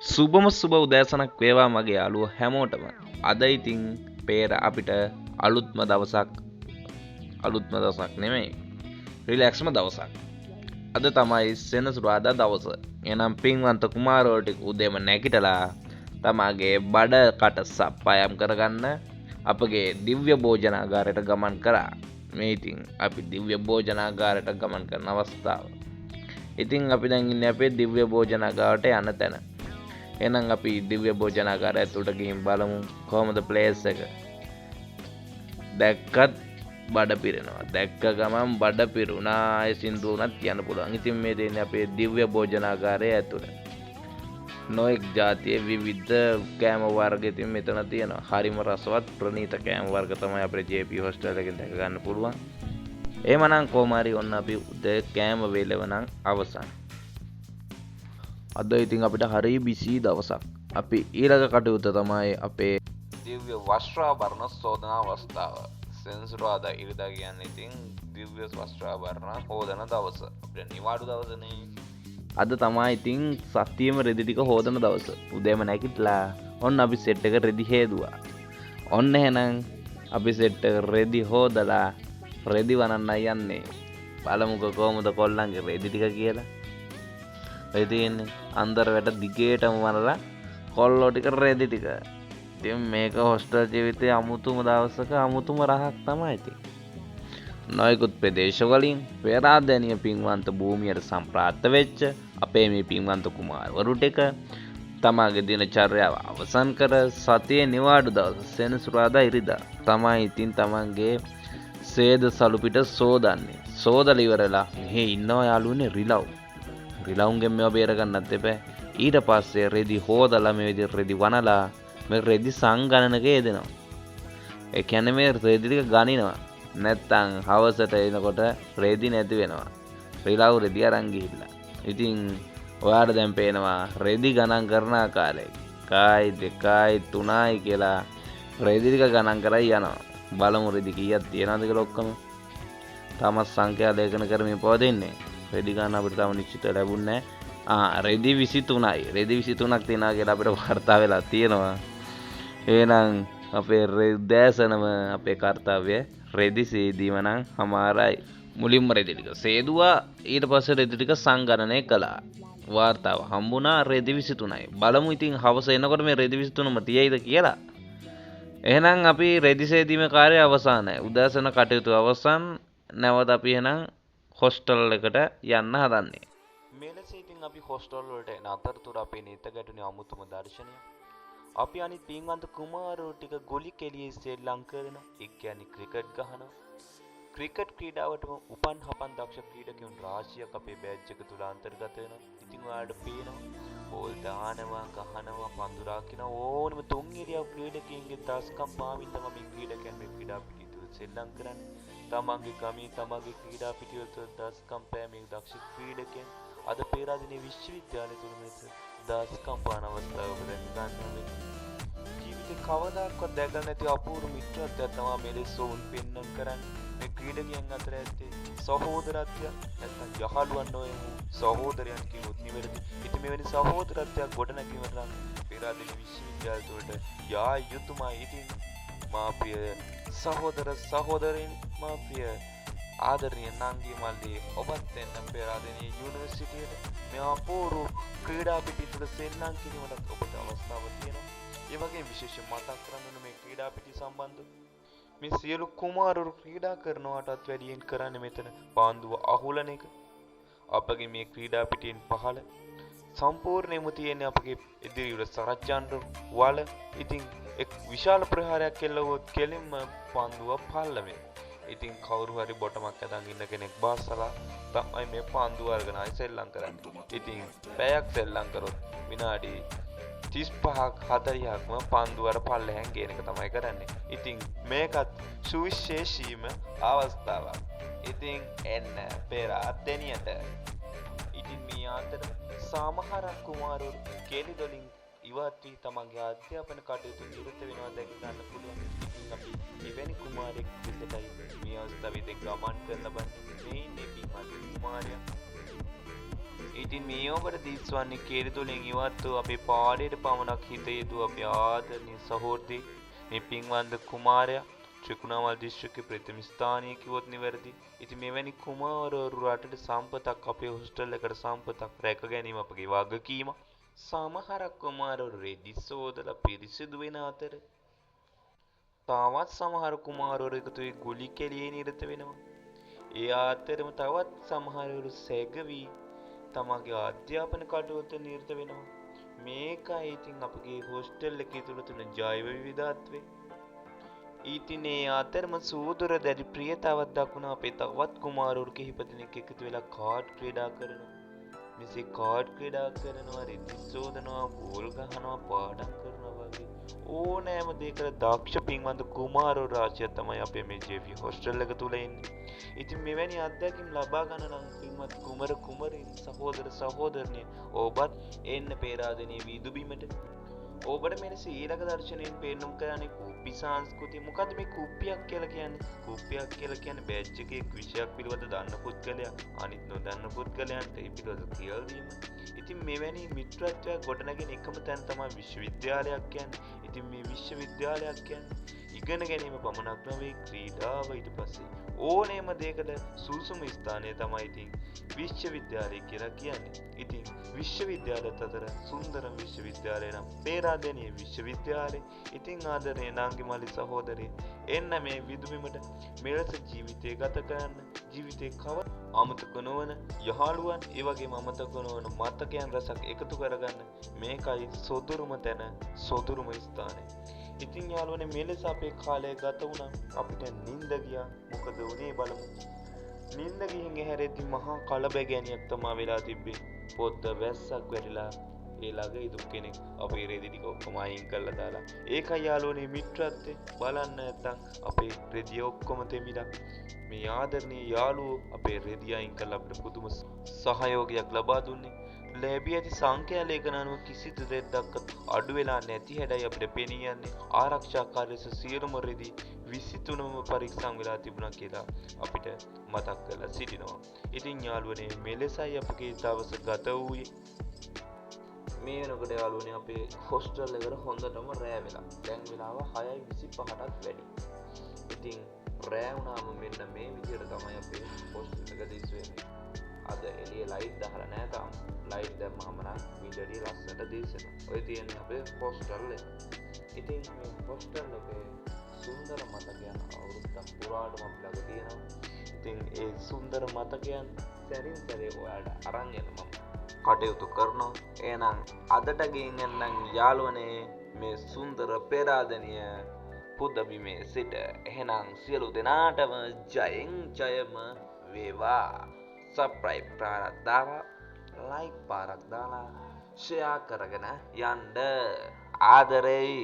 සුබම සුබ උදෑසනක් වේවා මගේ යාළුවෝ හැමෝටම. අද ඉතින් පේර අපිට අලුත්ම දවසක් නෙමෙයි. රිලැක්ස්ම දවසක්. අද තමයි සෙනසුරාදා දවස. එනම් පින්වන්ත කුමාරවරු ටික උදේම නැගිටලා තමාගේ බඩ කට සප්පායම් කරගන්න අපගේ දිව්‍ය භෝජනාගාරයට ගමන් කරා. මේ ඉතින් අපි දිව්‍ය භෝජනාගාරයට ගමන් කරන අවස්ථාව. ඉතින් අපි දැන් ඉන්නේ අපේ දිව්‍ය භෝජනාගාරයට යන තැන. එහෙනම් අපි දිව්‍ය භෝජනාගාරය ඇතුළට ගිහින් බලමු කොහොමද ප්ලේස් එක. දැක්කත් බඩ පිරෙනවා. දැක්ක ගමන් බඩ පිරුණා. ඒ සින්දු උනත් කියන්න පුළුවන්. ඉතින් මේ දෙන්නේ අපේ දිව්‍ය භෝජනාගාරය ඇතුළ. නොඑක් જાතියේ විවිධ කෑම වර්ග ඉතින් මෙතන තියෙනවා. හරිම රසවත් ප්‍රණීත කෑම වර්ග තමයි අපේ JP හොස්ටල් එකෙන් දැක ගන්න පුළුවන්. එහෙමනම් කොහොම හරි ඔන්න අපි උදේ කෑම වේලව නම් අවසන්. අද ඉතින් අපිට හරි බිසි දවසක්. අපි ඊළඟ කටයුත්ත තමයි අපේ දිව්‍ය වස්ත්‍රාභරණ සෝදන අවස්ථාව. සෙනසුරාදා ඉරිදා කියන්නේ ඉතින් දිව්‍ය වස්ත්‍රාභරණ හොදන දවස. අපිට නිවාඩු දවසනේ. අද තමයි ඉතින් සතියෙම රෙදි ටික හොදන දවස. උදේම නැගිටලා ඔන්න අපි සෙට් එක රෙදි හේදුවා. ඔන්න එහෙනම් අපි සෙට් එක රෙදි හොදලා රෙදි වනන්නයි යන්නේ. බලමුකෝ කොහොමද කොල්ලන්ගේ රෙදි ටික කියලා. ඔය තියෙන්නේ අන්දර වැට දිගේටම වනලා කොල්ලෝ ටික රෙදි ටික. ඉතින් මේක හොස්ටල් ජීවිතයේ අමුතුම දවසක අමුතුම රහක් තමයි ඉතින්. නොයෙකුත් ප්‍රදේශවලින් පෙරාදැනිය පින්වන්ත භූමියට සම්ප්‍රාප්ත වෙච්ච අපේ මේ පින්වන්ත කුමාරවරු ටික තමාගේ දිනචර්යාව අවසන් කර සතියේ නිවාඩු දවස සෙනසුරාදා ඉරිදා තමයි ඉතින් තමන්ගේ සේද සලු පිට සෝදන්නේ. සෝදලා ඉවරලා මෙහි ඉන්නවා යාළුවනේ රිලව්. රිලවුන්ගෙන් මේවා බේර ගන්නත් එපා. ඊට පස්සේ රෙදි හොදලා මේ විදිහට රෙදි වනලා මේ රෙදි සංගණනක යෙදෙනවා. ඒ කියන්නේ මේ රෙදි ටික ගනිනවා. නැත්තම් හවසට එනකොට රෙදි නැති වෙනවා. රිලව් රෙදි අරන් ගිහිල්ලා. ඉතින් ඔයාලට දැන් පේනවා රෙදි ගණන් කරන ආකාරය. 1යි 2යි 3යි කියලා රෙදි ටික ගණන් කරලා යනවා. බලමු රෙදි කීයක් තියෙනවද කියලා ඔක්කොම. තාමත් සංඛ්‍යා ලේඛන කරමින් පවතින්නේ. රෙදි ගන්න අපිට තාම නිශ්චිත ලැබුණේ නැහැ. රෙදි 23යි. රෙදි 23ක් තියෙනවා කියලා අපිට වාර්තා වෙලා තියෙනවා. එහෙනම් අපේ උදෑසනම අපේ කාර්යය රෙදි සේදීම නම් හමාරයි. මුලින්ම රෙදි ටික සේදුවා. ඊට පස්සේ රෙදි ටික සංගණනය කළා. වාර්තාව හම්බුණා රෙදි 23යි. බලමු ඉතින් හවස එනකොට මේ රෙදි 23ම තියෙයිද කියලා. එහෙනම් අපි රෙදි සේදීමේ කාර්යය අවසానයි. උදෑසන කටයුතු අවසන්. නැවත අපි එහෙනම් හොස්ටල් එකට යන්න හදන්නේ. මෙලෙස ඉතින් අපි හොස්ටල් වලට එන අතරතුර අපේ නිත ගැටුනේ අමුතුම දර්ශනය. අපි අනිත් පින්වන්ත කුමාරවරු ටික ගොලි කෙලියේ ශ්‍රී ලංකාවෙන ඒ කියන්නේ ක්‍රිකට් ගහනවා. ක්‍රිකට් ක්‍රීඩාවටම උපන් හපන් දක්ෂ ක්‍රීඩකයන් රාශියක් අපේ බෑච් එක තුල අන්තර්ගත වෙනවා. ඉතින් ඔයාලට පේනවා බෝල් දානවා, ගහනවා, පන්දු රාකිනවා ඕනම තුන් ඉරියව් ක්‍රීඩකයන්ගේ දස්කම් පාමින් තමයි මේ ක්‍රීඩකයන් මේ ක්‍රීඩා පිටිය තුල ශ්‍රී ලංකාව කරන්නේ. තමන්ගේ ගමේ තමන්ගේ ක්‍රීඩා පිටිය තුල දස්කම් පෑමේ දක්ෂ ක්‍රීඩකයන් අද පේරාදෙණිය විශ්වවිද්‍යාලය තුල මෙත දස්කම් පාන අවස්ථාව ඔබ දැන් ගන්න ජීවිතේ කවදාකවත් දැකලා නැති අපූර්ව මිත්‍රත්වයක් තමයි මෙලෙස වුන් පෙන්වන්න කරන්නේ. මේ ක්‍රීඩකයන් අතර ඇත්තේ සහෝදරත්වය නැත්නම් යහළුවන් නොවේ සහෝදරයන් කිව්වොත් නිවැරදි. ඉතින් මෙවැනි සහෝදරත්වයක් ගොඩනැගීමට නම් පේරාදෙණිය විශ්වවිද්‍යාලය තුළට යා යුතුමයි. ඉතින් මා ප්‍රිය සහෝදර සහෝදරින් මා ප්‍රිය ආදරණීය නංගි මල්ලි ඔබත් එන්න පේරාදෙණිය යුනිවර්සිටියට මේ අපූර්ව ක්‍රීඩා පිටිය තුළ සෙල්ලම් කිරීමට ඔබට අවස්ථාව තියෙනවා. ඒ වගේ විශේෂ මතක් කරගන්න මේ ක්‍රීඩා පිටිය සම්බන්ධව මේ සියලු කුමාරවරු ක්‍රීඩා කරනවටත් වැඩියෙන් කරන්නේ මෙතන පාන්දුව අහුලන එක. අපගේ මේ ක්‍රීඩා පිටියෙන් පහළ සම්පූර්ණයෙන්ම තියෙන්නේ අපගේ ඉදිරියට සරච්චාන්ද්‍ර වල. ඉතින් එක් විශාල ප්‍රහාරයක් කෙල්ලුවොත් කෙලින්ම පාන්දුව පහළ වෙනවා. ඉතින් කවුරු හරි බොටමක් ඇදන් ඉන්න කෙනෙක් බාස්සලා තමයි මේ පාන්දුව අරගෙන ආයි සෙල්ලම් කරන්නේ. ඉතින් පැයක් සෙල්ලම් කරොත් විනාඩි 35ක් 40ක්ම පන්දුවර පල්ලෙහෙන් ගේන එක තමයි කරන්නේ. ඉතින් මේකත් සුවිශේෂීම අවස්ථාවක්. ඉතින් එන්න පේරාදෙණියට. ඉතින් මේ අතර සමහර කුමාරවරු කෙලි දොලින් ඉවත් වී තමන්ගේ අධ්‍යාපන කටයුතු නිරත වෙනවා දැක ගන්න පුළුවන්. ඉතින් අපි එවැනි කුමාරයෙක් විසිටයි මේ අවස්ථාවේදී ගමන් කරන බන්නේ මේ ඉන්නේ පින්වත් කුමාරයා. ඉතින් මේ ඔබට දිස්වන්නේ කේරිතුලින් ඉවත් වූ අපේ පාඩේට පමණක් හිත යෙදූ අපේ ආදරණීය සහෝදරී මේ පින්වන්ත කුමාරයා ත්‍රිකුණාමල් දිස්ත්‍රික්කයේ ප්‍රථම ස්ථානීය කිව්වොත් නිවැරදි. ඉතින් මෙවැනි කුමාරවරු රටට සම්පතක් අපේ හොස්ටල් එකට සම්පතක් රැක ගැනීම අපගේ වගකීම. සමහර කුමාරවරු රෙදි සෝදලා පිරිසිදු වෙන අතර තවත් සමහර කුමාරවරු එකතු වී ගුලි කෙලියේ නිරත වෙනවා. ඒ අතරම තවත් සමහරවරු සැගවී තමගේ අධ්‍යාපන කටයුතු නිරත වෙනවා. මේකයි ඉතින් අපගේ හොස්ටල් එකේ තුල තියෙන ජෛව විවිධත්වය. ඉතින් ඒ අතරම සූදුර දැඩි ප්‍රියතාවක් දක්වන අපේ තවත් කුමාරවරු කිහිප දෙනෙක් එකතු වෙලා කාඩ් ක්‍රීඩා කරනවා. මෙසේ කාඩ් ක්‍රීඩා කරනවා, රෙදි සෝදනවා, බෝල් ගහනවා, පාඩම් කරනවා වගේ ඕනෑම දෙයකට දක්ෂ පින්වන්ත කුමාරවරු රාශියක් තමයි අපේ මේ ජේවි හොස්ටල් එක තුල ඉන්නේ. ඉතින් මෙවැනි අත්දැකීම් ලබා ගන්න නම් පින්වත් කුමර කුමරින් සහෝදර සහෝදරනි ඔබත් එන්න පේරාදෙණිය විදුබිමට. ඔබට මේ ශ්‍රීලක දර්ශනයෙන් පෙන්නුම් කරන්නේ කුප්පි සංස්කෘතිය. මොකද්ද මේ කුප්පියක් කියලා කියන්නේ? කුප්පියක් කියලා කියන්නේ බෑජ් එකේ විෂයක් පිළිබඳ දන්න පුද්ගලයා අනිත් නොදන්න පුද්ගලයන්ට ඒ පිළිබඳ කියලා දීම. ඉතින් මෙවැනි මිත්‍රත්වයක් ගොඩනගෙන එකම තැන තමයි විශ්වවිද්‍යාලයක් කියන්නේ. ඉතින් මේ විශ්වවිද්‍යාලයක් කියන්නේ ඉගෙන ගැනීම පමණක් නෙවෙයි ක්‍රීඩාව ඊට පස්සේ ඕනෑම දෙයකට සුසුම ස්ථානය තමයි ඉතින් විශ්වවිද්‍යාලය කියලා කියන්නේ. ඉතින් විශ්වවිද්‍යාලයත් අතර සුන්දරම විශ්වවිද්‍යාලය නම් පේරාදෙණිය විශ්වවිද්‍යාලය. ඉතින් ආදරණීය නාංගි මල්ලි සහෝදරිය එන්න මේ විදුබිමට මෙලෙස ජීවිතය ගත කරන්න. ජීවිතේ කව අමතක නොවන යහළුවන් ඒ වගේම අමතක නොවන මතකයන් රසක් එකතු කරගන්න මේකයි සොදුරුම තැන සොදුරුම ස්ථානය. ඉතින් යාළුවනේ මෙලෙස අපේ කාලය ගත වුණා. අපිට නිින්ද ගියා. මොකද උනේ බලමු. නිින්ද ගිහින් ඇහැරෙද්දි මහා කලබගෑනියක් තමයි වෙලා තිබ්බේ. පොද්ද වැස්සක් වැටිලා ඒ ළඟ ඉදුක් කෙනෙක් අපේ රෙදි ටික ඔක්කොම අයින් කරලා දාලා. ඒකයි යාළුවනේ මිත්‍රත්වය. බලන්න නැත්තම් අපේ රෙදි ඔක්කොම තෙමිලා මේ ආදරණීය යාළුවෝ අපේ රෙදි අයින් කරලා අපිට පුදුම සහයෝගයක් ලබා දුන්නේ. ලැබී ඇති සංඛ්‍යා ලේඛන අනුව කිසිදු දෙයක් අඩු වෙලා නැති හැඩයි අපිට පෙනී යන්නේ. ආරක්ෂාකාරී ලෙස සියලුම රෙදි 23ම පරීක්ෂා වෙලා තිබුණා කියලා අපිට මතක් කරලා සිටිනවා. ඉතින් යාළුවනේ මෙලෙසයි අපගේ දවස ගත වූයේ. මේ වෙනකොට යාළුවනේ අපේ හොස්ටල් එකට හොඳටම රෑ වෙලා. දැන් වෙලාව 6:25ටත් වැඩි. ඉතින් රෑ වුණාම මෙන්න මේ විදිහට තමයි අපේ හොස්ටල් එක දිස් වෙන්නේ. අද එළිය ලයිට් දාලා නැහැ තාම. ලයිට් දැම්මම නම් විඩිය ලස්සනට දිස්සෙනවා. ඔය තියෙන්නේ අපේ හොස්ටල් එක. ඉතින් මේ හොස්ටල් එකේ සුන්දර මතකයන් අවුරුද්දක් පුරාටම අපි ළඟ තියෙනවා. ඉතින් ඒ සුන්දර මතකයන් සැරින් සැරේ ඔයාලට අරන් යන්න මම කටයුතු කරනවා. එහෙනම් අදට ගෙන් එන්නම් යාළුවනේ මේ සුන්දර පෙරාදෙණිය පුදබිමේ සිට. එහෙනම් සියලු දෙනාටම ජයෙන් ජයම වේවා. සබ්ස්ක්‍රයිබ් පාරක් දාලා ලයික් පාරක් දාලා ෂෙයා කරගෙන යන්න ආදරෙයි.